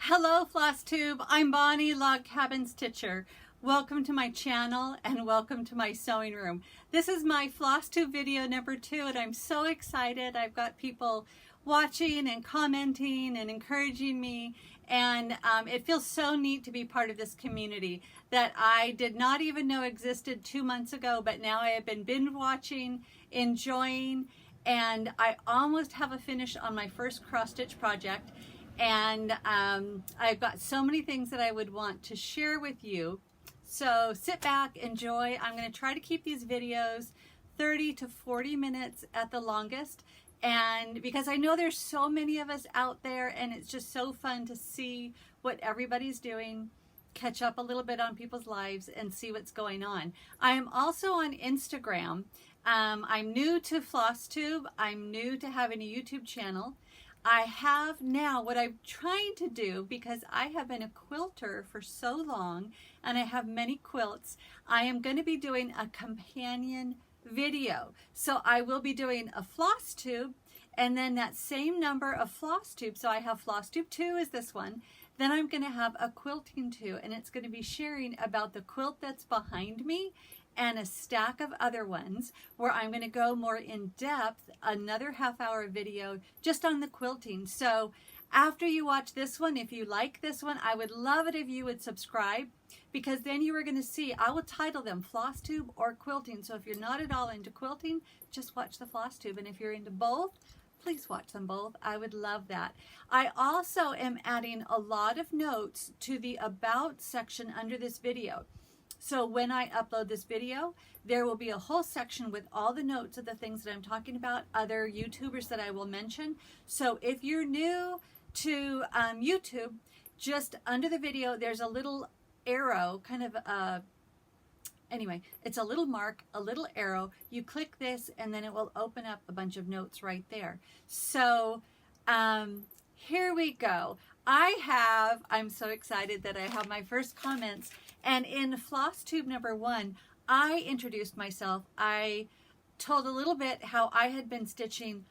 Hello Flosstube, I'm Bonnie Log Cabin Stitcher. Welcome to my channel and welcome to my sewing room. This is my Flosstube video number 2 and I'm so excited. I've got people watching and commenting and encouraging me, and it feels so neat to be part of this community that I did not even know existed 2 months ago, but now I have been binge watching, enjoying, and I almost have a finish on my first cross stitch project. And I've got so many things that I would want to share with you. So sit back, enjoy. I'm going to try to keep these videos 30 to 40 minutes at the longest. And because I know there's so many of us out there and it's just so fun to see what everybody's doing, catch up a little bit on people's lives and see what's going on. I am also on Instagram. I'm new to Flosstube. I'm new to having a YouTube channel. I have now, what I'm trying to do, because I have been a quilter for so long and I have many quilts, I am going to be doing a companion video. So I will be doing a Flosstube and then that same number of Flosstube. So I have Flosstube 2 is this one. Then I'm going to have a Quilting 2 and it's going to be sharing about the quilt that's behind me and a stack of other ones where I'm going to go more in depth, another half-hour video just on the quilting. So after you watch this one, if you like this one, I would love it if you would subscribe, because then you are going to see, I will title them Flosstube or Quilting. So if you're not at all into quilting, just watch the Flosstube. And if you're into both, please watch them both. I would love that. I also am adding a lot of notes to the About section under this video. So when I upload this video, there will be a whole section with all the notes of the things that I'm talking about, other YouTubers that I will mention. So if you're new to YouTube, just under the video, there's a little arrow, kind of anyway, it's a little mark, a little arrow. You click this and then it will open up a bunch of notes right there. So here we go. I'm so excited that I have my first comments. And in Flosstube number 1, I introduced myself. I told a little bit how I had been stitching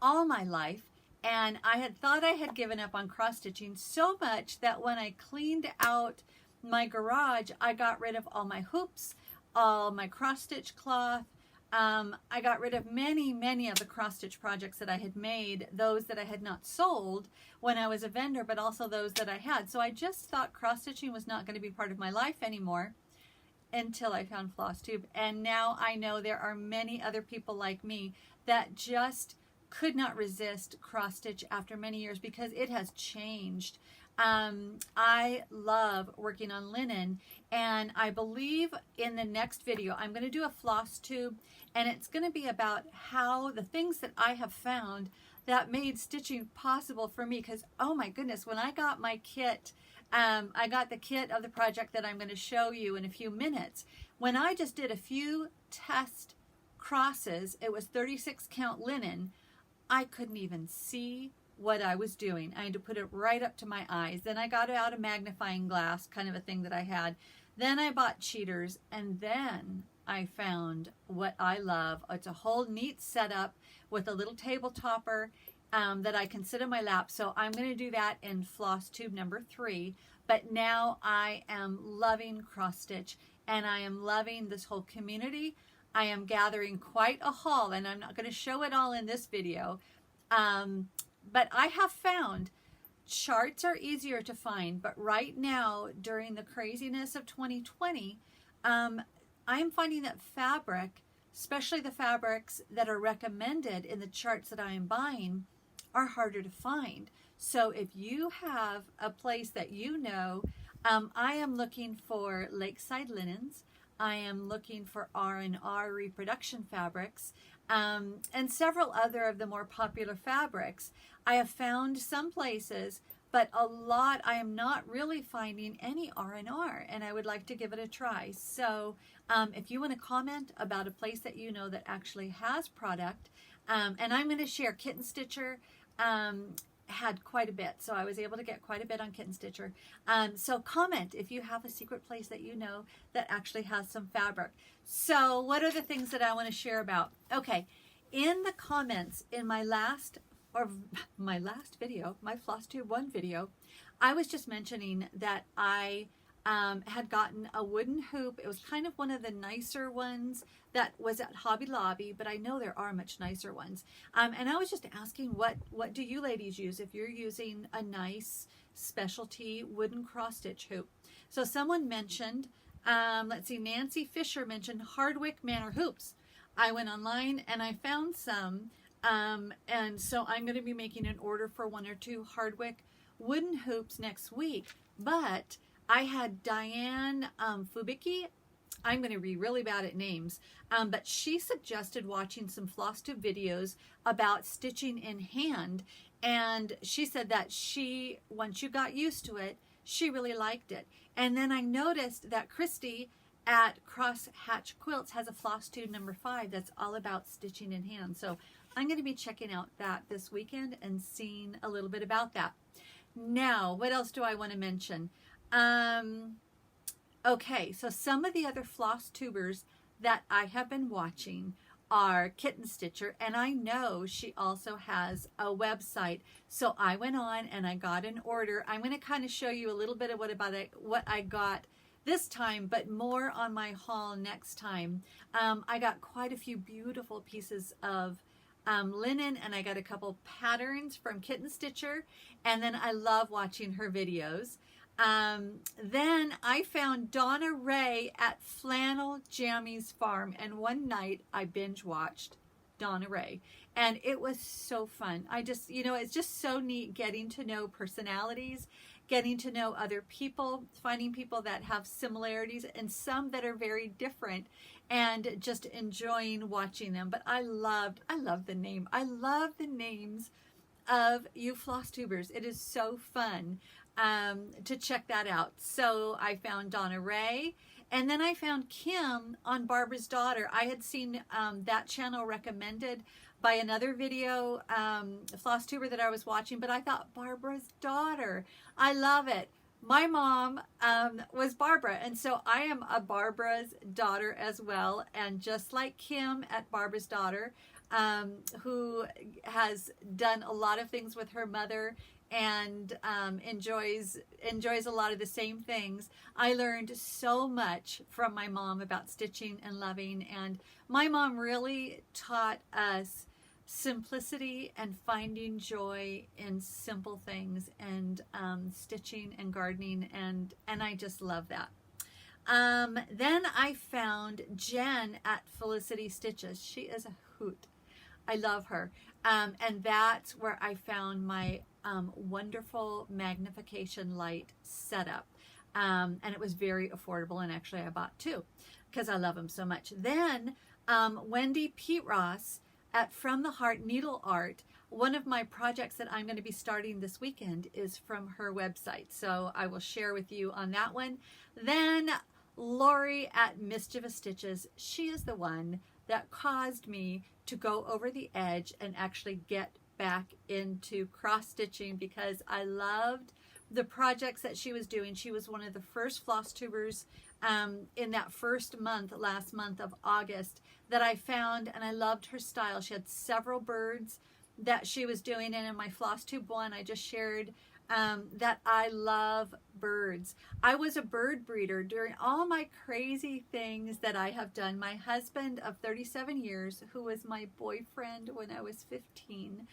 all my life, and I had thought I had given up on cross stitching so much that when I cleaned out my garage, I got rid of all my hoops, all my cross stitch cloth. I got rid of many of the cross stitch projects that I had made, those that I had not sold when I was a vendor, but also those that I had. So I just thought cross stitching was not going to be part of my life anymore until I found Flosstube. And now I know there are many other people like me that just could not resist cross stitch after many years because it has changed. I love working on linen, and I believe in the next video I'm going to do a Flosstube, and it's going to be about how the things that I have found that made stitching possible for me. Because oh my goodness, when I got my kit, I got the kit of the project that I'm going to show you in a few minutes. When I just did a few test crosses, it was 36 count linen, I couldn't even see what I was doing. I had to put it right up to my eyes. Then I got out a magnifying glass, kind of a thing that I had. Then I bought cheaters, and then I found what I love. It's a whole neat setup with a little table topper that I can sit in my lap. So I'm going to do that in Flosstube number 3. But now I am loving cross stitch, and I am loving this whole community. I am gathering quite a haul, and I'm not going to show it all in this video. But I have found charts are easier to find, but right now during the craziness of 2020, I'm finding that fabric, especially the fabrics that are recommended in the charts that I am buying, are harder to find. So if you have a place that you know, I am looking for lakeside linens. I am looking for R&R reproduction fabrics, and several other of the more popular fabrics. I have found some places, but a lot I am not really finding any R&R, and I would like to give it a try. So if you want to comment about a place that you know that actually has product, and I'm going to share Kitten Stitcher, had quite a bit, so I was able to get quite a bit on Kitten Stitcher. So comment if you have a secret place that you know that actually has some fabric. So what are the things that I want to share about? Okay, in the comments in my last or my last video, my Flosstube I video, I was just mentioning that I had gotten a wooden hoop. It was kind of one of the nicer ones that was at Hobby Lobby, but I know there are much nicer ones. And I was just asking, what do you ladies use if you're using a nice specialty wooden cross stitch hoop? So someone mentioned, let's see, Nancy Fisher mentioned Hardwick Manor hoops. I went online and I found some, and so I'm going to be making an order for 1 or 2 Hardwick wooden hoops next week. But I had Diane Fubicki. I'm going to be really bad at names, but she suggested watching some Flosstube videos about stitching in hand, and she said that once you got used to it, she really liked it. And then I noticed that Christy at Cross Hatch Quilts has a Flosstube number 5 that's all about stitching in hand. So I'm going to be checking out that this weekend and seeing a little bit about that. Now, what else do I want to mention? Okay, so some of the other Flosstubers that I have been watching are Kitten Stitcher, and I know she also has a website. So I went on and I got an order. I'm going to kind of show you a little bit of what I got this time, but more on my haul next time. I got quite a few beautiful pieces of linen, and I got a couple patterns from Kitten Stitcher, and then I love watching her videos. Then I found Donna Ray at Flannel Jammies Farm, and one night I binge watched Donna Ray, and it was so fun. I just, it's just so neat getting to know personalities, getting to know other people, finding people that have similarities and some that are very different, and just enjoying watching them. But I love the name. I love the names of you Flosstubers. It is so fun to check that out. So I found Donna Ray, and then I found Kim on Barbara's Daughter. I had seen that channel recommended by another video Flosstuber that I was watching, but I thought Barbara's Daughter, I love it. My mom was Barbara, and so I am a Barbara's daughter as well. And just like Kim at Barbara's Daughter, who has done a lot of things with her mother and enjoys a lot of the same things, I learned so much from my mom about stitching and loving. And my mom really taught us simplicity and finding joy in simple things, and stitching and gardening, and I just love that. Then I found Jenn at Felicity Stitches. She is a hoot. I love her. And that's where I found my wonderful magnification light setup. And it was very affordable, and actually I bought 2 because I love them so much. Then Wendy Pete Ross at From the Heart NeedleArt. One of my projects that I'm going to be starting this weekend is from her website, so I will share with you on that one. Then Lori at Mischievous Stitches. She is the one that caused me to go over the edge and actually get back into cross stitching, because I loved the projects that she was doing. She was one of the first Flosstubers in that first month, last month of August, that I found, and I loved her style. She had several birds that she was doing, and in my Flosstube one, I just shared that I love birds. I was a bird breeder during all my crazy things that I have done. My husband of 37 years, who was my boyfriend when I was 15,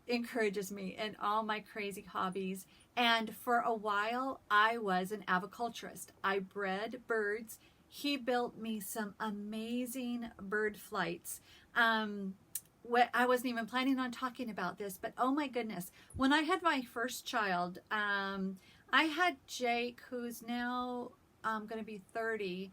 encourages me in all my crazy hobbies. And for a while, I was an aviculturist. I bred birds. He built me some amazing bird flights. I wasn't even planning on talking about this, but oh my goodness. When I had my first child, I had Jake, who's now going to be 30.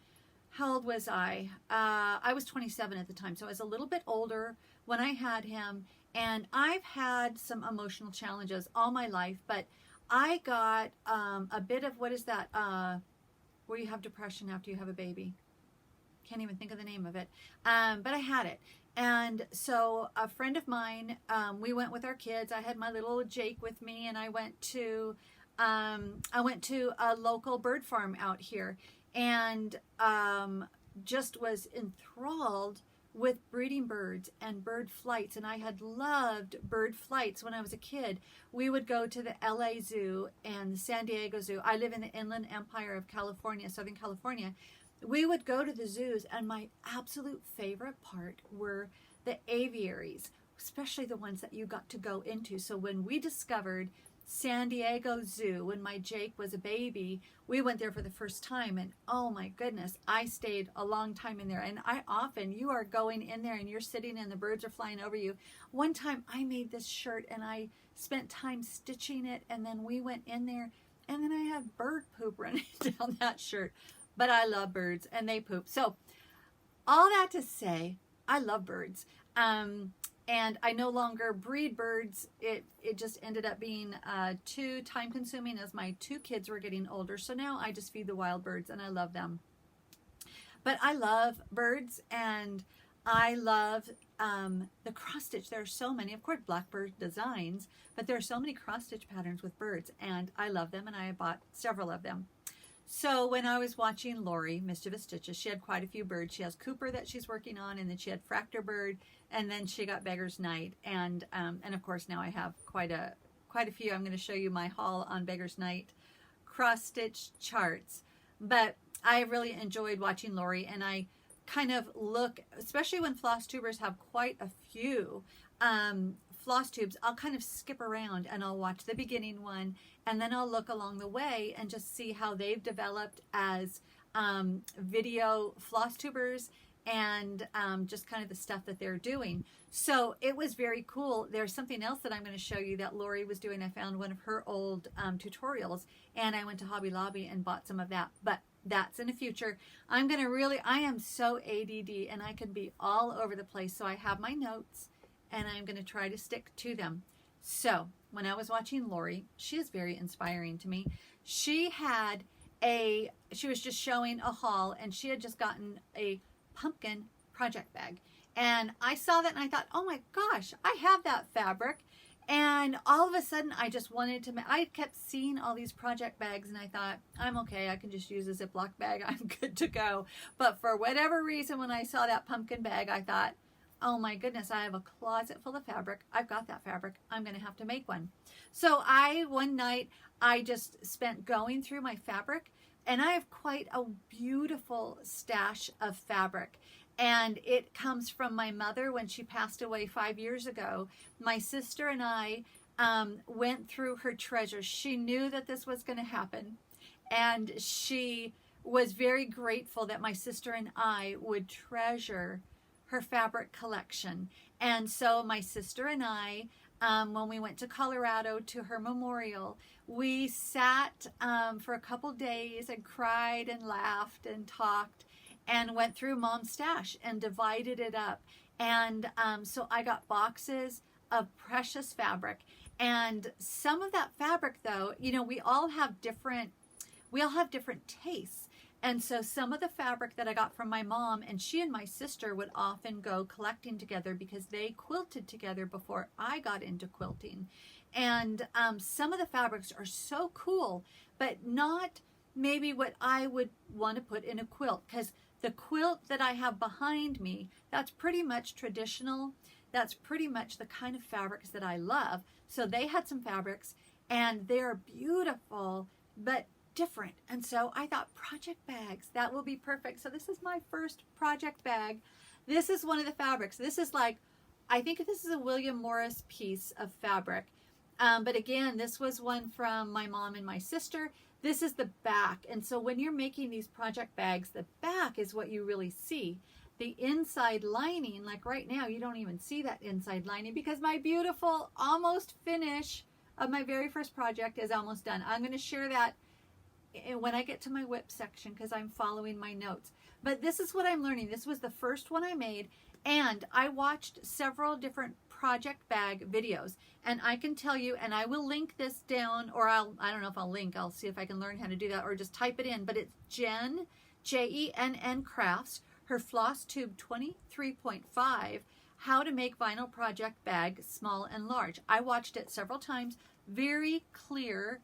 How old was I? I was 27 at the time, so I was a little bit older when I had him. And I've had some emotional challenges all my life, but I got a bit of, what is that, where you have depression after you have a baby. Can't even think of the name of it. But I had it. And so a friend of mine, we went with our kids. I had my little Jake with me, and I went to a local bird farm out here, and just was enthralled with breeding birds and bird flights, and I had loved bird flights when I was a kid. We would go to the LA Zoo and the San Diego Zoo. I live in the Inland Empire of California, Southern California. We would go to the zoos, and my absolute favorite part were the aviaries, especially the ones that you got to go into. So when we discovered San Diego Zoo, when my Jake was a baby, we went there for the first time, and oh my goodness, I stayed a long time in there. And you are going in there and you're sitting and the birds are flying over you. One time I made this shirt and I spent time stitching it, and then we went in there and then I had bird poop running down that shirt. But I love birds and they poop. So all that to say, I love birds. And I no longer breed birds. It just ended up being too time consuming as my 2 kids were getting older. So now I just feed the wild birds and I love them. But I love birds, and I love the cross stitch. There are so many, of course, blackbird designs, but there are so many cross stitch patterns with birds, and I love them, and I bought several of them. So when I was watching Lori, Mischievous Stitches, she had quite a few birds. She has Cooper that she's working on, and then she had Fractor Bird, and then she got Beggar's Night, and of course now I have quite a few. I'm going to show you my haul on Beggar's Night cross stitch charts. But I really enjoyed watching Lori, and I kind of look, especially when Flosstubers have quite a few floss tubes, I'll kind of skip around and I'll watch the beginning one, and then I'll look along the way and just see how they've developed as video Flosstubers, and just kind of the stuff that they're doing. So it was very cool. There's something else that I'm going to show you that Lori was doing. I found one of her old tutorials, and I went to Hobby Lobby and bought some of that. But that's in the future. I am so ADD, and I can be all over the place. So I have my notes, and I'm going to try to stick to them. So when I was watching Lori, she is very inspiring to me. She was just showing a haul, and she had just gotten a pumpkin project bag, and I saw that and I thought, oh my gosh, I have that fabric. And all of a sudden I just wanted to, I kept seeing all these project bags, and I thought, I'm okay, I can just use a Ziploc bag, I'm good to go. But for whatever reason, when I saw that pumpkin bag, I thought, oh my goodness, I have a closet full of fabric. I've got that fabric. I'm going to have to make one. So one night I just spent going through my fabric, and I have quite a beautiful stash of fabric. And it comes from my mother when she passed away 5 years ago. My sister and I went through her treasures. She knew that this was going to happen, and she was very grateful that my sister and I would treasure her fabric collection. And so my sister and I, when we went to Colorado to her memorial, we sat for a couple days and cried and laughed and talked and went through Mom's stash and divided it up. And so I got boxes of precious fabric. And some of that fabric, though, you know, we all have different tastes. And so some of the fabric that I got from my mom, and she and my sister would often go collecting together because they quilted together before I got into quilting. And some of the fabrics are so cool, but not maybe what I would want to put in a quilt, because the quilt that I have behind me, that's pretty much traditional. That's pretty much the kind of fabrics that I love. So they had some fabrics, and they're beautiful, but different. And so I thought, project bags, that will be perfect. So this is my first project bag. This is one of the fabrics. This is like, I think this is a William Morris piece of fabric. But again, this was one from my mom and my sister. This is the back. And so when you're making these project bags, the back is what you really see. The inside lining, like right now, you don't even see that inside lining because my beautiful almost finish of my very first project is almost done. I'm going to share that when I get to my whip section because I'm following my notes. But this is what I'm learning. This was the first one I made, and I watched several different project bag videos, and I can tell you, and I will link this down, or I don't know if I'll link, I'll see if I can learn how to do that, or just type it in, but it's Jenn, Jenn Crafts, her Flosstube 23.5, how to make vinyl project bag small and large. I watched it several times, very clear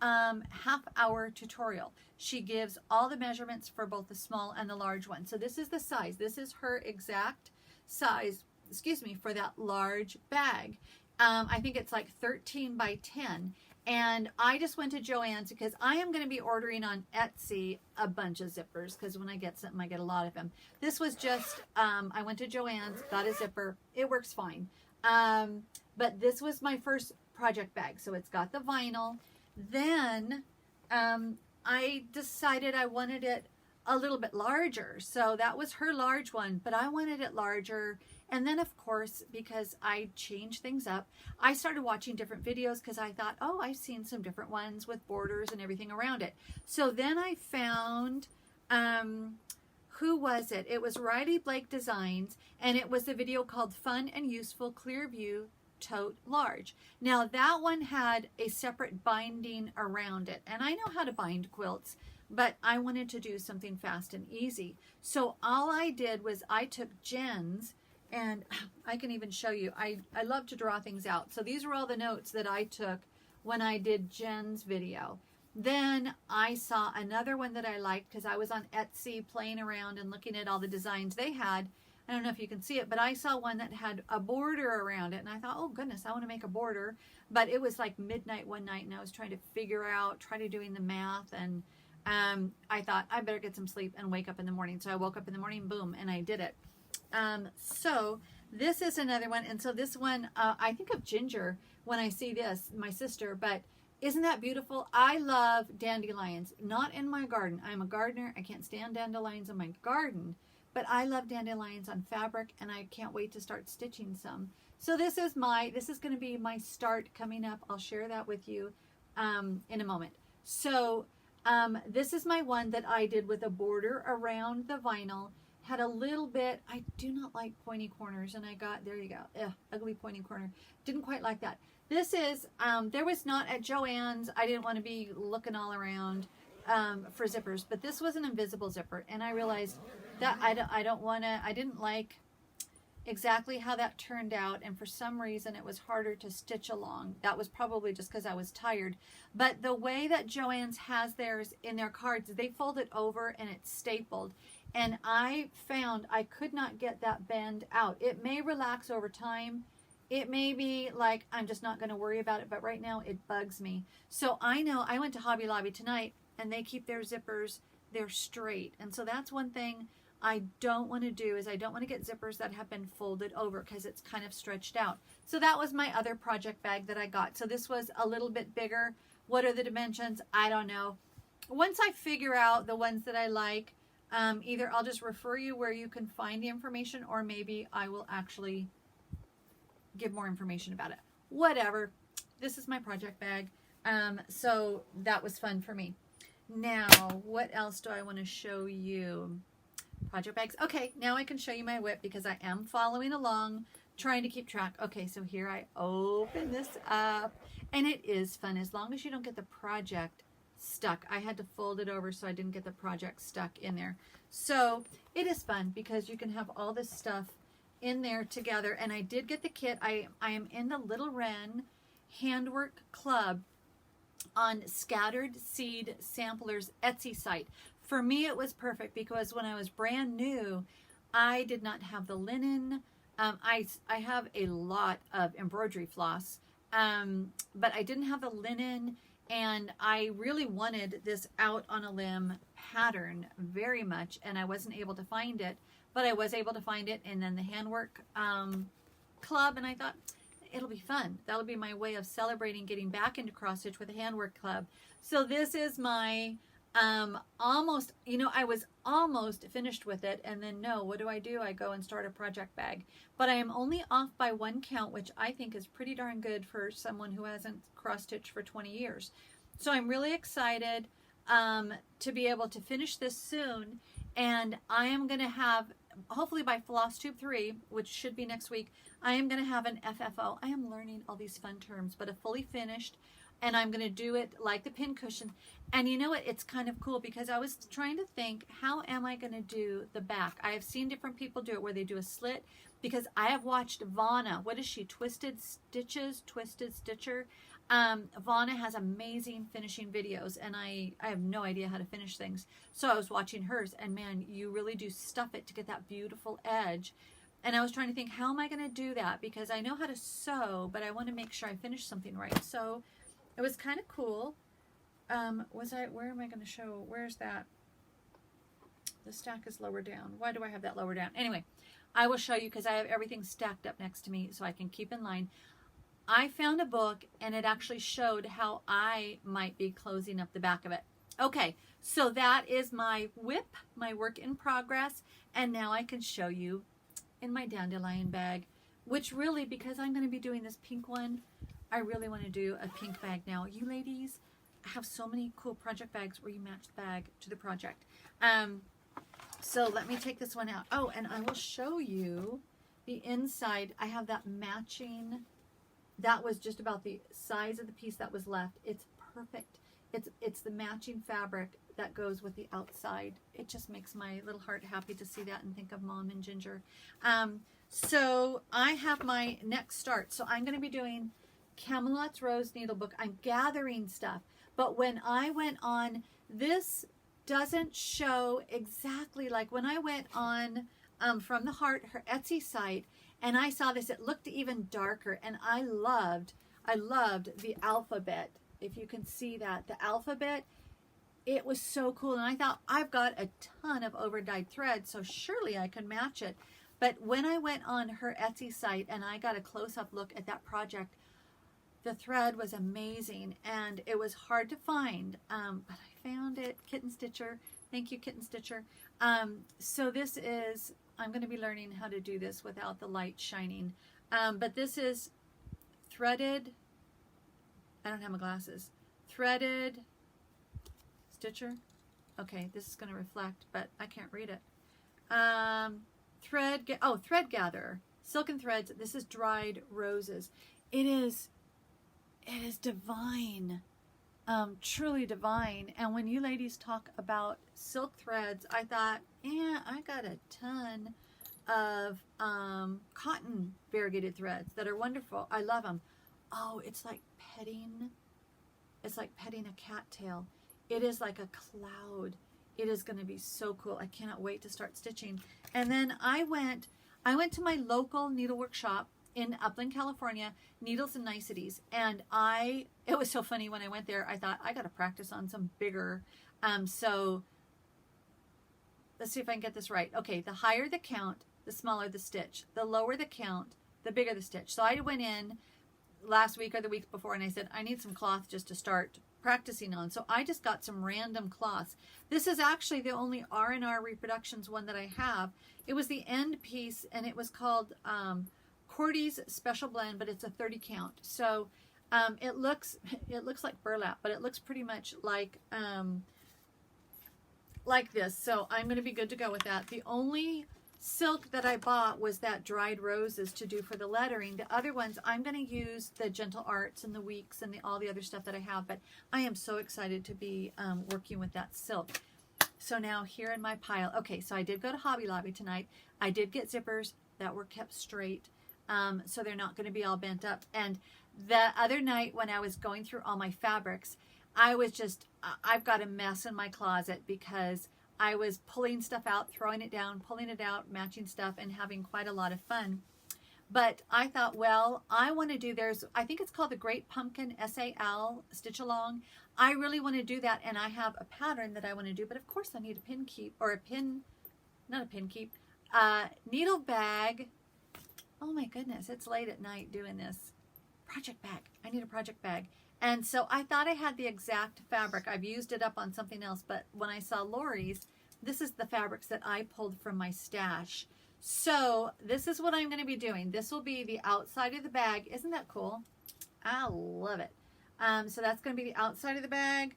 half-hour tutorial. She gives all the measurements for both the small and the large one. So this is the size. This is her exact size, excuse me, for that large bag. I think it's like 13 by 10. And I just went to Joann's because I am going to be ordering on Etsy a bunch of zippers, because when I get something, I get a lot of them. This was just, I went to Joann's, got a zipper. It works fine. But this was my first project bag. So it's got the vinyl. Then I decided I wanted it a little bit larger. So that was her large one, but I wanted it larger. And then, of course, because I changed things up, I started watching different videos because I thought, oh, I've seen some different ones with borders and everything around it. So then I found, who was it? It was Riley Blake Designs, and it was a video called Fun and Useful Clear View Tote Large. Now, that one had a separate binding around it, and I know how to bind quilts, but I wanted to do something fast and easy. So all I did was I took Jenn's, and I can even show you. I love to draw things out. So these were all the notes that I took when I did Jenn's video. Then I saw another one that I liked because I was on Etsy playing around and looking at all the designs they had. I don't know if you can see it, but I saw one that had a border around it. And I thought, oh goodness, I want to make a border. But it was like midnight one night, and I was trying to figure out, doing the math. And I thought, I better get some sleep and wake up in the morning. So I woke up in the morning, boom, and I did it. So this is another one. And so this one, I think of Ginger when I see this, my sister, but isn't that beautiful? I love dandelions, not in my garden. I'm a gardener. I can't stand dandelions in my garden, but I love dandelions on fabric, and I can't wait to start stitching some. So this is going to be my start coming up. I'll share that with you, in a moment. So, this is my one that I did with a border around the vinyl. Had a little bit, I do not like pointy corners, and I got, there you go, ugly pointy corner. Didn't quite like that. This is, there was not at Joann's, I didn't want to be looking all around for zippers, but this was an invisible zipper, and I realized that I didn't like exactly how that turned out, and for some reason it was harder to stitch along. That was probably just because I was tired. But the way that Joann's has theirs in their cards, they fold it over and it's stapled. And I found I could not get that bend out. It may relax over time. It may be like I'm just not going to worry about it, but right now it bugs me. So I know I went to Hobby Lobby tonight, and they keep their zippers, they're straight. And so that's one thing I don't want to do, is I don't want to get zippers that have been folded over because it's kind of stretched out. So that was my other project bag that I got. So this was a little bit bigger. What are the dimensions? I don't know. Once I figure out the ones that I like, either I'll just refer you where you can find the information, or maybe I will actually give more information about it. Whatever. This is my project bag. So that was fun for me. Now, what else do I want to show you? Project bags. Okay, now I can show you my whip because I am following along, trying to keep track. Okay, so here I open this up, and it is fun as long as you don't get the project stuck. I had to fold it over so I didn't get the project stuck in there. So it is fun because you can have all this stuff in there together. And I did get the kit. I am in the Little Wren Handwork Club on Scattered Seed Samplers Etsy site. For me, it was perfect because when I was brand new, I did not have the linen. I have a lot of embroidery floss, but I didn't have the linen. And I really wanted this out on a limb pattern very much, and I wasn't able to find it, but I was able to find it in then the Handwork Club, and I thought it'll be fun. That'll be my way of celebrating getting back into cross stitch with the Handwork Club. So this is my almost, I was almost finished with it, and then no, what do? I go and start a project bag. But I am only off by one count, which I think is pretty darn good for someone who hasn't cross-stitched for 20 years. So I'm really excited to be able to finish this soon, and I am going to have, hopefully by Flosstube 3, which should be next week, I am going to have an FFO. I am learning all these fun terms, but a fully finished, and I'm going to do it like the pin cushion. And you know what? It's kind of cool because I was trying to think, how am I going to do the back? I have seen different people do it where they do a slit, because I have watched Vanna. What is she? Twisted Stitches? Twisted Stitcher? Vanna has amazing finishing videos, and I have no idea how to finish things. So I was watching hers, and man, you really do stuff it to get that beautiful edge. And I was trying to think, how am I going to do that? Because I know how to sew, but I want to make sure I finish something right. So it was kind of cool. Where am I going to show? Where's that? The stack is lower down. Why do I have that lower down? Anyway, I will show you because I have everything stacked up next to me so I can keep in line. I found a book and it actually showed how I might be closing up the back of it. Okay, so that is my whip, my work in progress. And now I can show you in my dandelion bag, which really, because I'm going to be doing this pink one, I really want to do a pink bag now. You ladies have so many cool project bags where you match the bag to the project. So let me take this one out. Oh, and I will show you the inside. I have that matching. That was just about the size of the piece that was left. It's perfect. It's the matching fabric that goes with the outside. It just makes my little heart happy to see that and think of Mom and Ginger. So I have my next start. So I'm going to be doing Camelot's Rose Needlebook. I'm gathering stuff. But when I went on, this doesn't show exactly like when I went on From the Heart, her Etsy site, and I saw this, it looked even darker, and I loved the alphabet. If you can see that, the alphabet, it was so cool. And I thought, I've got a ton of over-dyed thread, so surely I can match it. But when I went on her Etsy site and I got a close-up look at that project, the thread was amazing, and it was hard to find, but I found it. Kitten Stitcher. Thank you, Kitten Stitcher. So this is, I'm going to be learning how to do this without the light shining. But this is threaded, I don't have my glasses, threaded stitcher. Okay, this is going to reflect, but I can't read it. Thread gatherer, silken threads. This is dried roses. It is divine, truly divine. And when you ladies talk about silk threads, I thought, yeah, I got a ton of cotton variegated threads that are wonderful. I love them. Oh, it's like petting a cattail. It is like a cloud. It is going to be so cool. I cannot wait to start stitching. And then I went to my local needlework shop in Upland, California, Needles and Niceties. And it was so funny when I went there, I thought, I got to practice on some bigger. So let's see if I can get this right. Okay, the higher the count, the smaller the stitch. The lower the count, the bigger the stitch. So I went in last week or the week before and I said, I need some cloth just to start practicing on. So I just got some random cloths. This is actually the only R&R Reproductions one that I have. It was the end piece and it was called Cordy's Special Blend, but it's a 30 count. So it looks like burlap, but it looks pretty much like this. So I'm going to be good to go with that. The only silk that I bought was that dried roses to do for the lettering. The other ones, I'm going to use the Gentle Arts and the Weeks and all the other stuff that I have, but I am so excited to be working with that silk. So now here in my pile, okay, so I did go to Hobby Lobby tonight. I did get zippers that were kept straight, so they're not going to be all bent up. And the other night when I was going through all my fabrics, I've got a mess in my closet because I was pulling stuff out, throwing it down, pulling it out, matching stuff, and having quite a lot of fun. But I thought, well, I want to do, I think it's called the Great Pumpkin SAL Stitch Along. I really want to do that, and I have a pattern that I want to do, but of course I need a needle bag. Oh my goodness, it's late at night doing this. Project bag. I need a project bag. And so I thought I had the exact fabric. I've used it up on something else, but when I saw Lori's, this is the fabrics that I pulled from my stash. So this is what I'm going to be doing. This will be the outside of the bag. Isn't that cool? I love it. So that's going to be the outside of the bag.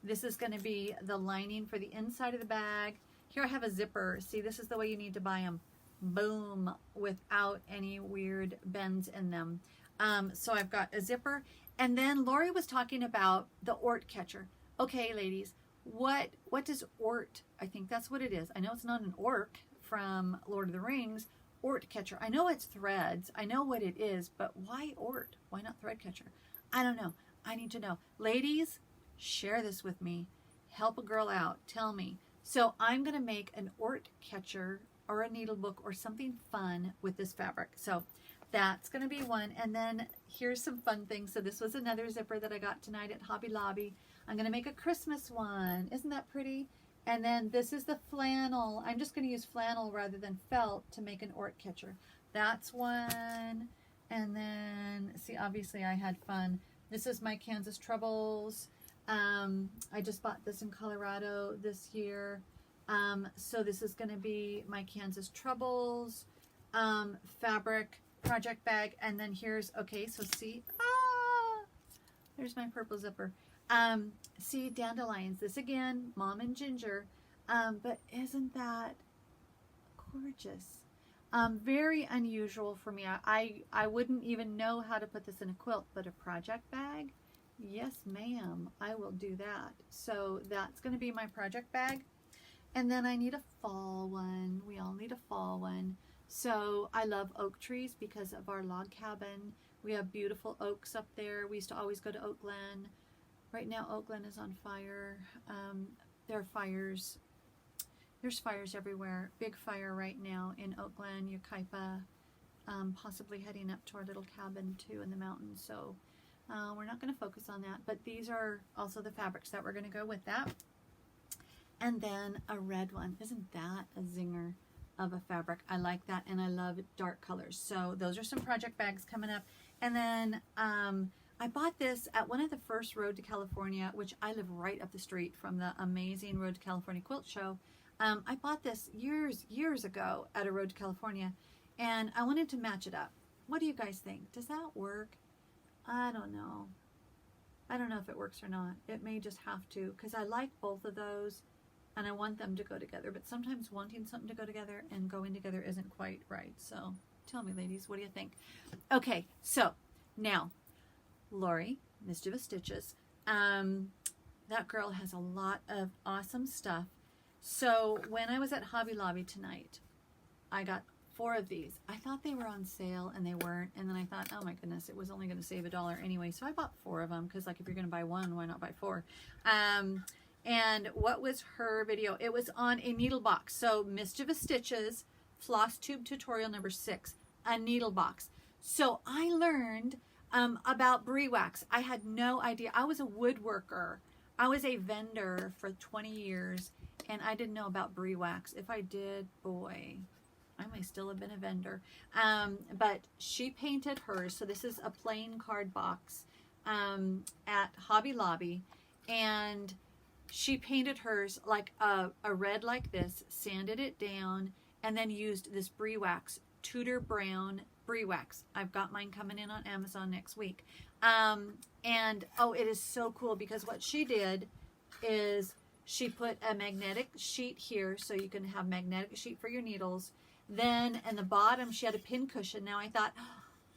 This is going to be the lining for the inside of the bag. Here I have a zipper. See, this is the way you need to buy them. Boom, without any weird bends in them. So I've got a zipper. And then Lori was talking about the Ort catcher. Okay, ladies, what does Ort, I think that's what it is. I know it's not an orc from Lord of the Rings. Ort catcher. I know it's threads. I know what it is, but why Ort? Why not thread catcher? I don't know. I need to know. Ladies, share this with me. Help a girl out. Tell me. So I'm going to make an Ort catcher or a Needlebook or something fun with this fabric. So that's going to be one. And then here's some fun things. So this was another zipper that I got tonight at Hobby Lobby. I'm going to make a Christmas one. Isn't that pretty? And then this is the flannel. I'm just going to use flannel rather than felt to make an Ort catcher. That's one. And then, see, obviously I had fun. This is my Kansas Troubles. I just bought this in Colorado this year. So this is going to be my Kansas Troubles fabric project bag. And then here's, okay, so see, there's my purple zipper. See, dandelions. This again, Mom and Ginger. But isn't that gorgeous? Very unusual for me. I wouldn't even know how to put this in a quilt, but a project bag? Yes, ma'am. I will do that. So that's going to be my project bag. And then I need a fall one. We all need a fall one. So I love oak trees because of our log cabin. We have beautiful oaks up there. We used to always go to Oak Glen. Right now, Oak Glen is on fire. There are fires. There's fires everywhere. Big fire right now in Oak Glen, Yucaipa, possibly heading up to our little cabin too in the mountains. So we're not going to focus on that. But these are also the fabrics that we're going to go with that. And then a red one. Isn't that a zinger of a fabric? I like that, and I love dark colors. So those are some project bags coming up. And then I bought this at one of the first Road to California, which I live right up the street from the amazing Road to California quilt show. I bought this years ago at a Road to California, and I wanted to match it up. What do you guys think? Does that work? I don't know. I don't know if it works or not. It may just have to, because I like both of those, and I want them to go together. But sometimes wanting something to go together and going together isn't quite right. So tell me, ladies, what do you think? Okay, so now, Lori, Mischievous Stitches, that girl has a lot of awesome stuff. So when I was at Hobby Lobby tonight, I got 4 of these. I thought they were on sale and they weren't. And then I thought, oh my goodness, it was only going to save $1 anyway. So I bought 4 of them because, like, if you're going to buy one, why not buy 4? And what was her video? It was on a NeedleBox. So Mischievous Stitches, Flosstube tutorial number 6, a NeedleBox. So I learned about brie wax. I had no idea. I was a woodworker. I was a vendor for 20 years, and I didn't know about brie wax. If I did, boy, I may still have been a vendor. But she painted hers. So this is a plain card box at Hobby Lobby, and she painted hers like a red like this, sanded it down, and then used this brie wax, Tudor Brown brie wax. I've got mine coming in on Amazon next week. And oh, it is so cool because what she did is she put a magnetic sheet here so you can have magnetic sheet for your needles. Then in the bottom she had a pin cushion. Now I thought,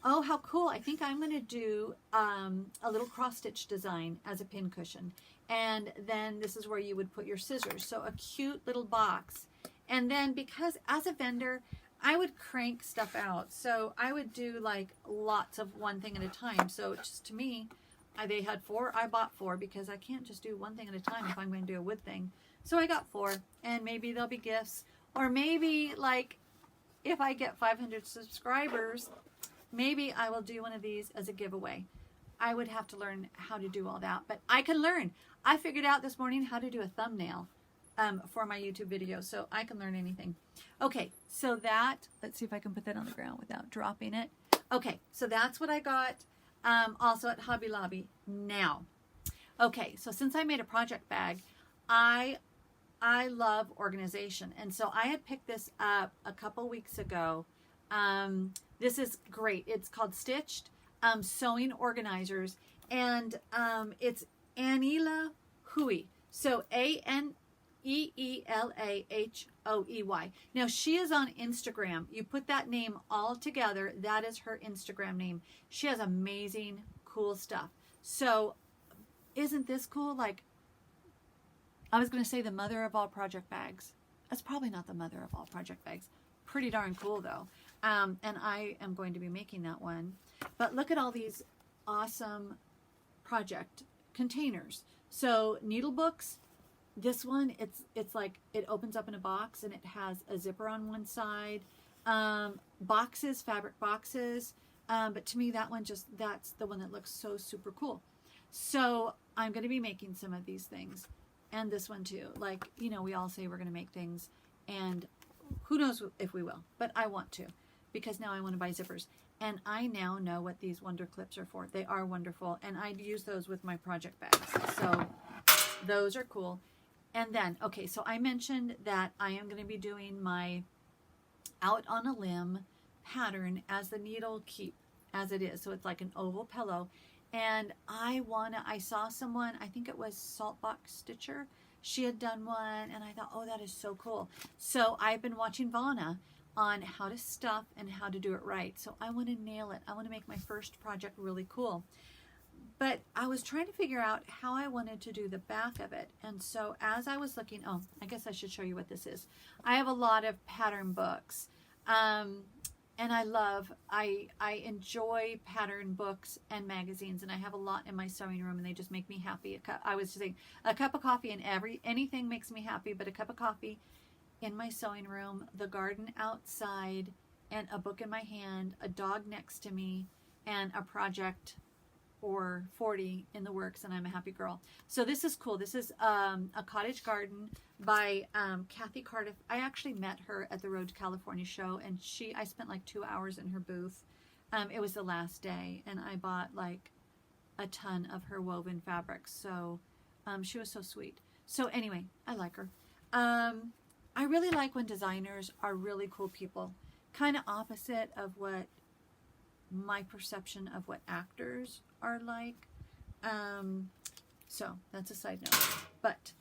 oh, how cool. I think I'm going to do a little cross stitch design as a pin cushion. And then this is where you would put your scissors. So a cute little box. And then because as a vendor, I would crank stuff out. So I would do like lots of one thing at a time. So just to me, they had 4. I bought 4 because I can't just do one thing at a time if I'm going to do a wood thing. So I got 4, and maybe they'll be gifts. Or maybe like if I get 500 subscribers, maybe I will do one of these as a giveaway. I would have to learn how to do all that, but I can learn. I figured out this morning how to do a thumbnail for my YouTube video, so I can learn anything. Okay, so that, let's see if I can put that on the ground without dropping it. Okay, so that's what I got also at Hobby Lobby. Now, okay, so since I made a project bag, I love organization, and so I had picked this up a couple weeks ago. This is great. It's called Stitched Sewing Organizers, and it's Aneela Hoey. So Aneelahoey. Now she is on Instagram. You put that name all together, that is her Instagram name. She has amazing, cool stuff. So isn't this cool? Like, I was going to say the mother of all project bags. That's probably not the mother of all project bags. Pretty darn cool though. And I am going to be making that one. But look at all these awesome project containers. So Needlebooks, This one, it's like it opens up in a box and it has a zipper on one side. Boxes, fabric boxes. But to me, that one that's the one that looks so super cool. So I'm going to be making some of these things, and this one too. Like, you know, we all say we're going to make things, and who knows if we will, but I want to, because now I want to buy zippers. And I now know what these Wonder Clips are for. They are wonderful, and I use those with my project bags. So those are cool. And then, okay, so I mentioned that I am going to be doing my Out on a Limb pattern as the needle keep, as it is. So it's like an oval pillow. And I saw someone, I think it was Saltbox Stitcher, she had done one, and I thought, oh, that is so cool. So I've been watching Vanna on how to stuff and how to do it right. So I want to nail it. I want to make my first project really cool. But I was trying to figure out how I wanted to do the back of it. And so as I was looking, oh, I guess I should show you what this is. I have a lot of pattern books. And I enjoy pattern books and magazines, and I have a lot in my sewing room, and they just make me happy. I was just saying, a cup of coffee and anything makes me happy, but a cup of coffee in my sewing room, the garden outside, and a book in my hand, a dog next to me, and a project or 40 in the works, and I'm a happy girl. So this is cool. This is a cottage garden by Kathy Cardiff. I actually met her at the Road to California show, and I spent like 2 hours in her booth. It was the last day, and I bought like a ton of her woven fabrics. So she was so sweet. So anyway, I like her. I really like when designers are really cool people, kind of opposite of what my perception of what actors are like. So that's a side note. But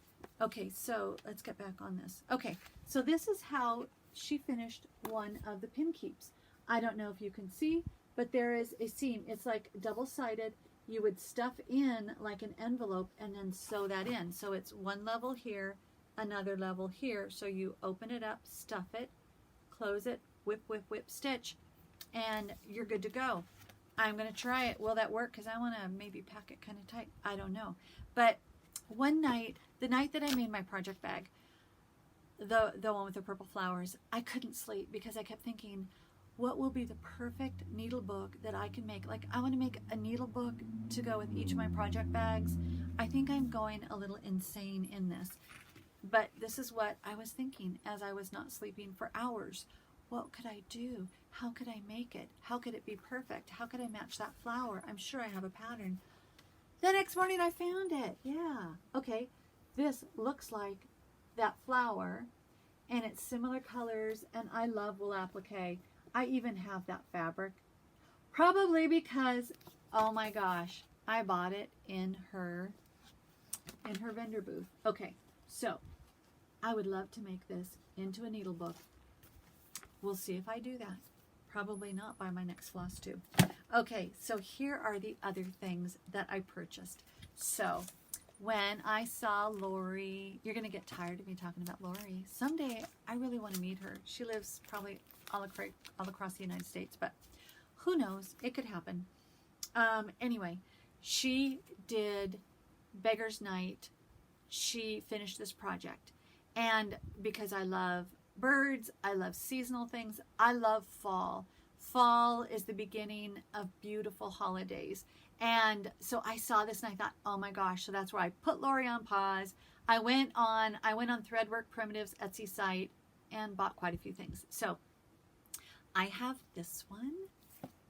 okay, so let's get back on this. Okay, so this is how she finished one of the Pinkeeps. I don't know if you can see, but there is a seam. It's like double-sided. You would stuff in like an envelope and then sew that in. So it's one level here, another level here. So you open it up, stuff it, close it, whip, whip, whip, stitch, and you're good to go. I'm going to try it. Will that work? Because I want to maybe pack it kind of tight. I don't know. But one night, the night that I made my project bag, the one with the purple flowers, I couldn't sleep because I kept thinking, what will be the perfect needle book that I can make? Like, I want to make a needle book to go with each of my project bags. I think I'm going a little insane in this. But this is what I was thinking as I was not sleeping for hours. What could I do? How could I make it? How could it be perfect? How could I match that flower? I'm sure I have a pattern. The next morning I found it. Yeah. Okay. This looks like that flower, and it's similar colors, and I love wool applique. I even have that fabric. Probably because, oh my gosh, I bought it in her vendor booth. Okay. So I would love to make this into a needle book. We'll see if I do that. Probably not by my next Flosstube. Okay, so here are the other things that I purchased. So when I saw Lori, you're going to get tired of me talking about Lori. Someday I really want to meet her. She lives probably all across the United States, but who knows? It could happen. Anyway, she did Beggar's Night. She finished this project. And because I love birds, I love seasonal things, I love fall. Fall is the beginning of beautiful holidays. And so I saw this and I thought, oh my gosh, so that's where I put Lori on pause. I went on Threadwork Primitives Etsy site and bought quite a few things. So I have this one,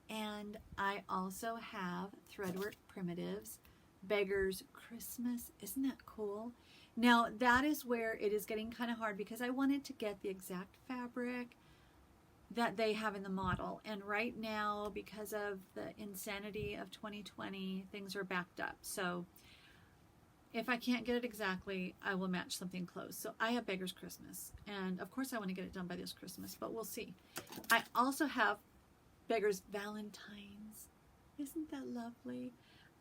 and I also have Threadwork Primitives Beggar's Christmas. Isn't that cool? Now that is where it is getting kind of hard because I wanted to get the exact fabric that they have in the model, and right now because of the insanity of 2020 things are backed up. So if I can't get it exactly, I will match something close. So I have Beggar's Christmas, and of course I want to get it done by this Christmas, but we'll see. I also have Beggar's Valentines. Isn't that lovely?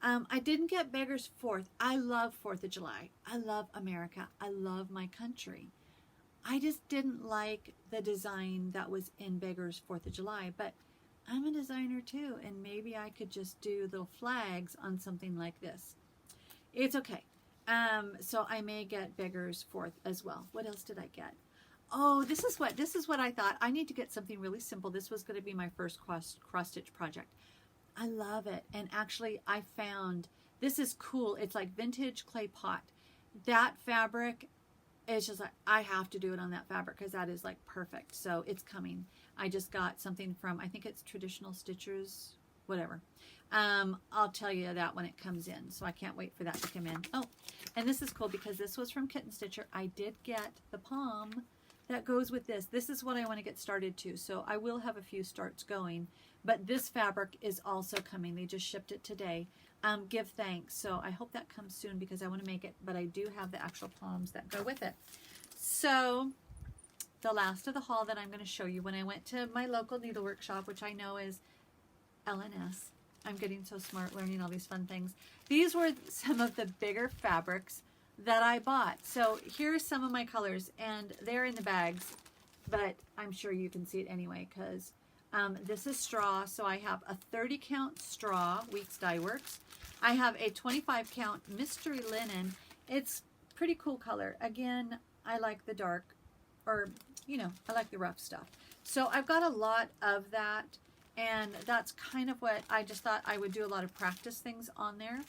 I didn't get Beggar's 4th. I love 4th of July. I love America. I love my country. I just didn't like the design that was in Beggar's 4th of July, but I'm a designer too, and maybe I could just do little flags on something like this. It's okay. So I may get Beggar's 4th as well. What else did I get? Oh, this is what I thought. I need to get something really simple. This was going to be my first cross stitch project. I love it. And actually I found, this is cool. It's like vintage clay pot. That fabric is just like, I have to do it on that fabric because that is like perfect. So it's coming. I just got something from, I think it's Traditional Stitchers, whatever. I'll tell you that when it comes in. So I can't wait for that to come in. Oh, and this is cool because this was from Kitten Stitcher. I did get the palm that goes with this. This is what I want to get started to. So I will have a few starts going, but this fabric is also coming. They just shipped it today. Give thanks. So I hope that comes soon because I want to make it, but I do have the actual palms that go with it. So the last of the haul that I'm going to show you, when I went to my local needlework shop, which I know is LNS. I'm getting so smart learning all these fun things. These were some of the bigger fabrics that I bought. So here's some of my colors, and they're in the bags, but I'm sure you can see it anyway because this is straw. So I have a 30 count straw, Weeks Dye Works. I have a 25 count mystery linen. It's pretty cool color. Again, I like the dark, or I like the rough stuff. So I've got a lot of that, and that's kind of what I just thought I would do, a lot of practice things on there.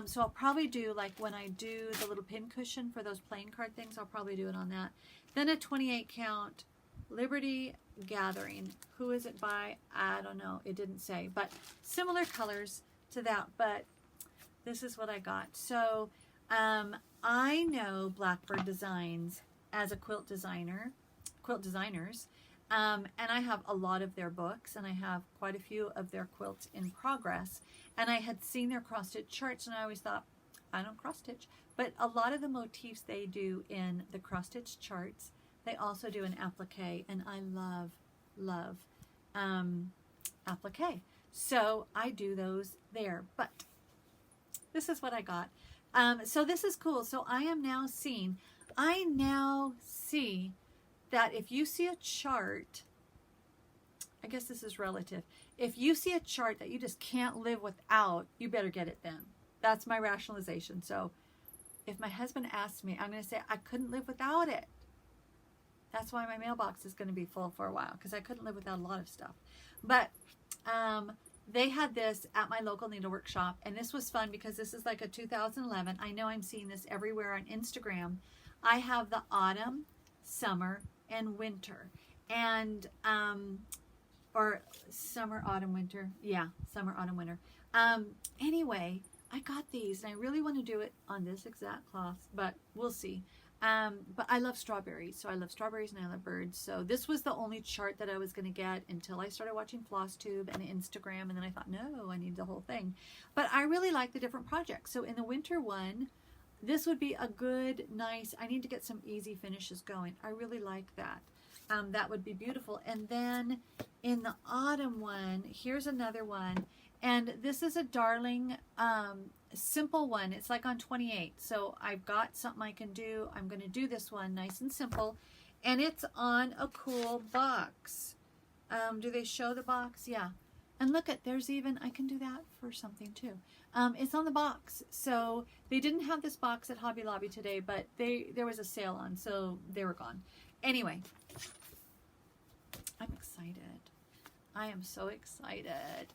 So I'll probably do, like when I do the little pin cushion for those playing card things, I'll probably do it on that. Then a 28 count Liberty Gathering. Who is it by? I don't know. It didn't say, but similar colors to that. But this is what I got. So I know Blackbird Designs as a quilt designers. And I have a lot of their books, and I have quite a few of their quilts in progress. And I had seen their cross-stitch charts, and I always thought, I don't cross-stitch. But a lot of the motifs they do in the cross-stitch charts, they also do an applique, and I love applique. So I do those there. But this is what I got. So this is cool. So I now see that if you see a chart, I guess this is relative. If you see a chart that you just can't live without, you better get it then. That's my rationalization. So if my husband asks me, I'm going to say I couldn't live without it. That's why my mailbox is going to be full for a while, because I couldn't live without a lot of stuff. But they had this at my local needlework shop, and this was fun because this is like a 2011. I know I'm seeing this everywhere on Instagram. I have the autumn, summer, and winter, and or summer, autumn, winter. Yeah, summer, autumn, winter. Anyway, I got these, and I really want to do it on this exact cloth, but we'll see. But I love strawberries, so I love strawberries and I love birds. So this was the only chart that I was going to get until I started watching Flosstube and Instagram, and then I thought, no, I need the whole thing. But I really like the different projects. So in the winter one, this would be a good, nice, I need to get some easy finishes going. I really like that. That would be beautiful. And then in the autumn one, here's another one. And this is a darling, simple one. It's like on 28. So I've got something I can do. I'm going to do this one nice and simple. And it's on a cool box. Do they show the box? Yeah. And look at, there's even, I can do that for something too. It's on the box. So they didn't have this box at Hobby Lobby today, but there was a sale on, so they were gone. Anyway, I'm excited. I am so excited.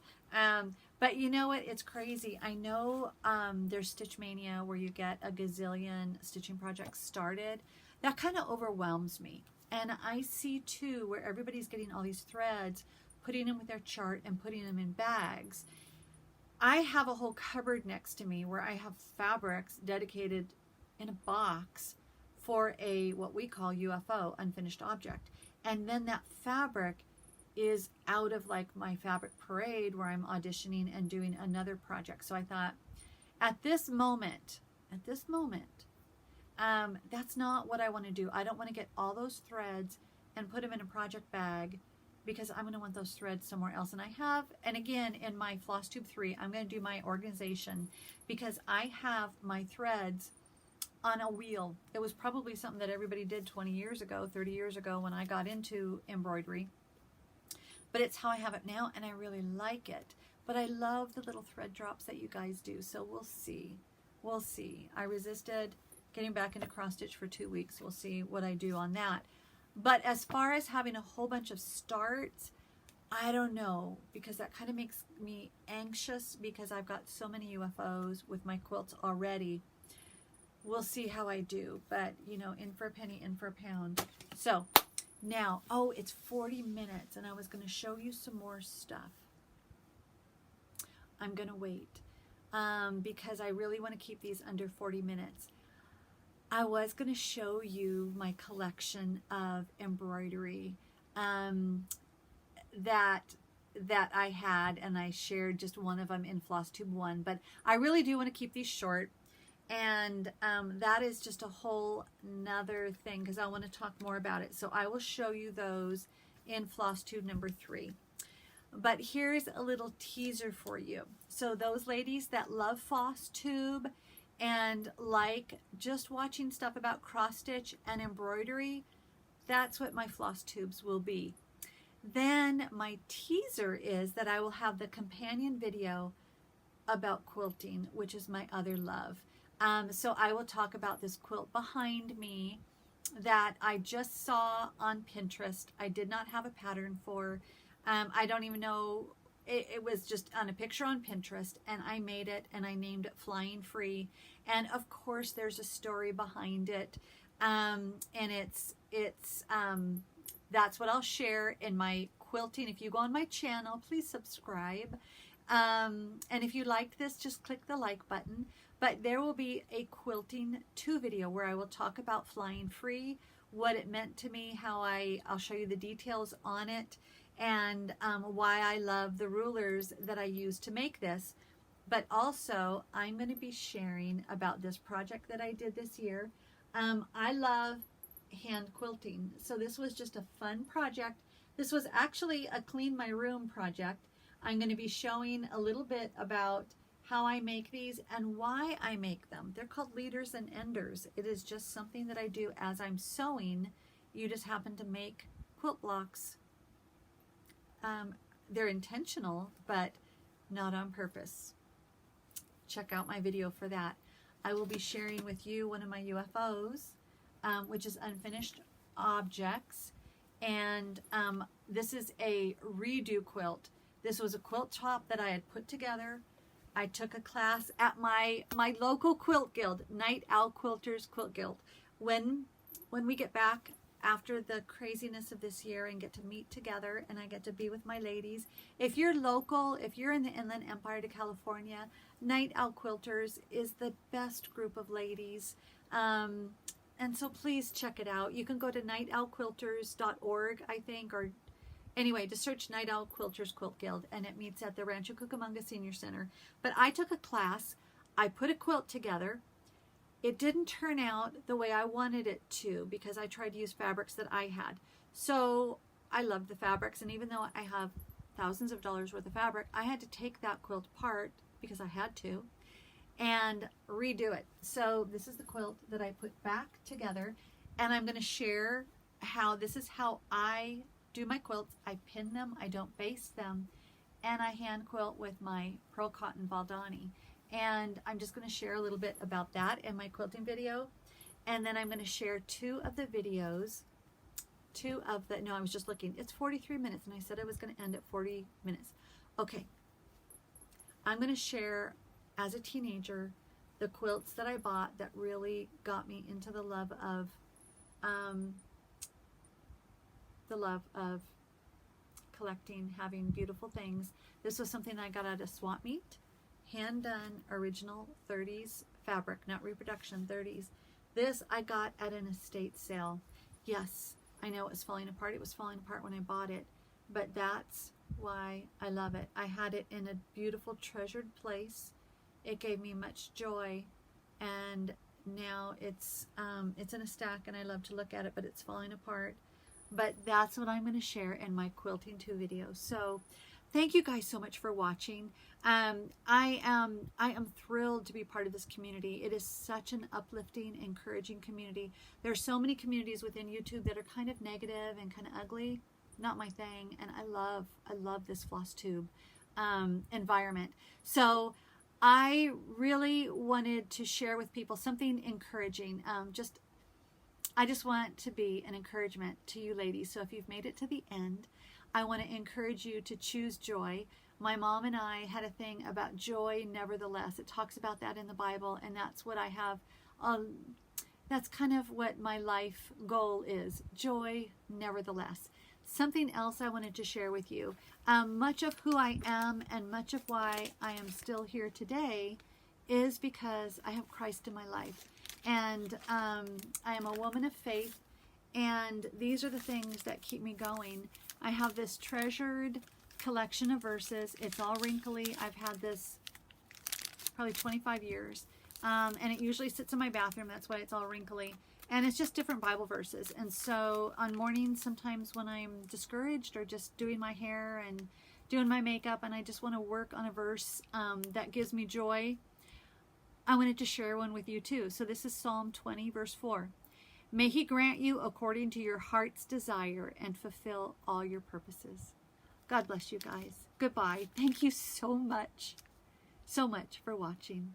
But you know what? It's crazy. I know there's Stitch Mania where you get a gazillion stitching projects started. That kind of overwhelms me. And I see too where everybody's getting all these threads, putting them with their chart and putting them in bags. I have a whole cupboard next to me where I have fabrics dedicated in a box for a what we call UFO, unfinished object. And then that fabric is out of like my fabric parade where I'm auditioning and doing another project. So I thought at this moment, that's not what I want to do. I don't want to get all those threads and put them in a project bag because I'm going to want those threads somewhere else. And I have, and again, in my Flosstube 3, I'm going to do my organization because I have my threads on a wheel. It was probably something that everybody did 20 years ago, 30 years ago when I got into embroidery. But it's how I have it now, and I really like it. But I love the little thread drops that you guys do, so we'll see. we'll see. I resisted getting back into cross stitch for 2 weeks. We'll see what I do on that. But as far as having a whole bunch of starts, I don't know, because that kind of makes me anxious because I've got so many UFOs with my quilts already. We'll see how I do, but you know, in for a penny, in for a pound. So now, oh, it's 40 minutes and I was going to show you some more stuff. I'm going to wait because I really want to keep these under 40 minutes. I was going to show you my collection of embroidery that I had, and I shared just one of them in Flosstube I, but I really do want to keep these short, and that is just a whole nother thing because I want to talk more about it. So I will show you those in Flosstube number 3. But here's a little teaser for you. So those ladies that love Flosstube and like just watching stuff about cross stitch and embroidery, that's what my Flosstubes will be. Then my teaser is that I will have the companion video about quilting, which is my other love. So I will talk about this quilt behind me that I just saw on Pinterest. I did not have a pattern for. I don't even know. It was just on a picture on Pinterest, and I made it, and I named it Flying Free. And of course, there's a story behind it, and that's what I'll share in my quilting. If you go on my channel, please subscribe. And if you liked this, just click the like button. But there will be a Quilting 2 video where I will talk about Flying Free, what it meant to me, how I'll show you the details on it, and why I love the rulers that I used to make this. But also, I'm going to be sharing about this project that I did this year. I love hand quilting, so this was just a fun project. This was actually a clean my room project. I'm going to be showing a little bit about how I make these and why I make them. They're called leaders and enders. It is just something that I do as I'm sewing. You just happen to make quilt blocks. They're intentional, but not on purpose. Check out my video for that. I will be sharing with you one of my UFOs, which is unfinished objects, and this is a redo quilt. This was a quilt top that I had put together. I took a class at my local quilt guild, Night Owl Quilters Quilt Guild. When we get back after the craziness of this year and get to meet together and I get to be with my ladies. If you're local, if you're in the Inland Empire to California, Night Owl Quilters is the best group of ladies. And so please check it out. You can go to nightowlquilters.org, I think, or anyway, just search Night Owl Quilters Quilt Guild, and it meets at the Rancho Cucamonga Senior Center. But I took a class. I put a quilt together. It didn't turn out the way I wanted it to because I tried to use fabrics that I had. So I loved the fabrics, and even though I have thousands of dollars worth of fabric, I had to take that quilt apart because I had to and redo it. So this is the quilt that I put back together, and I'm going to share how this is how I do my quilts. I pin them, I don't baste them, and I hand quilt with my pearl cotton Valdani. And I'm just going to share a little bit about that in my quilting video. And then I'm going to share two of the videos. No, I was just looking. It's 43 minutes, and I said I was going to end at 40 minutes. Okay. I'm going to share, as a teenager, the quilts that I bought that really got me into the love of collecting, having beautiful things. This was something I got at a swap meet. Hand done, original 30s fabric, not reproduction, 30s. This I got at an estate sale. Yes, I know it was falling apart. It was falling apart when I bought it, but that's why I love it. I had it in a beautiful, treasured place. It gave me much joy, and now it's in a stack, and I love to look at it, but it's falling apart. But that's what I'm going to share in my Quilting 2 video. So thank you guys so much for watching. I am thrilled to be part of this community. It is such an uplifting, encouraging community. There are so many communities within YouTube that are kind of negative and kind of ugly. Not my thing. And I love this Flosstube environment. So I really wanted to share with people something encouraging. I just want to be an encouragement to you ladies. So if you've made it to the end, I want to encourage you to choose joy. My mom and I had a thing about joy nevertheless. It talks about that in the Bible, and that's what I have. That's kind of what my life goal is. Joy nevertheless. Something else I wanted to share with you. Much of who I am and much of why I am still here today is because I have Christ in my life. And I am a woman of faith, and these are the things that keep me going. I have this treasured collection of verses. It's all wrinkly. I've had this probably 25 years. And it usually sits in my bathroom. That's why it's all wrinkly. And it's just different Bible verses. And so on mornings, sometimes when I'm discouraged or just doing my hair and doing my makeup and I just want to work on a verse that gives me joy, I wanted to share one with you too. So this is Psalm 20, verse 4. May he grant you according to your heart's desire and fulfill all your purposes. God bless you guys. Goodbye. Thank you so much for watching.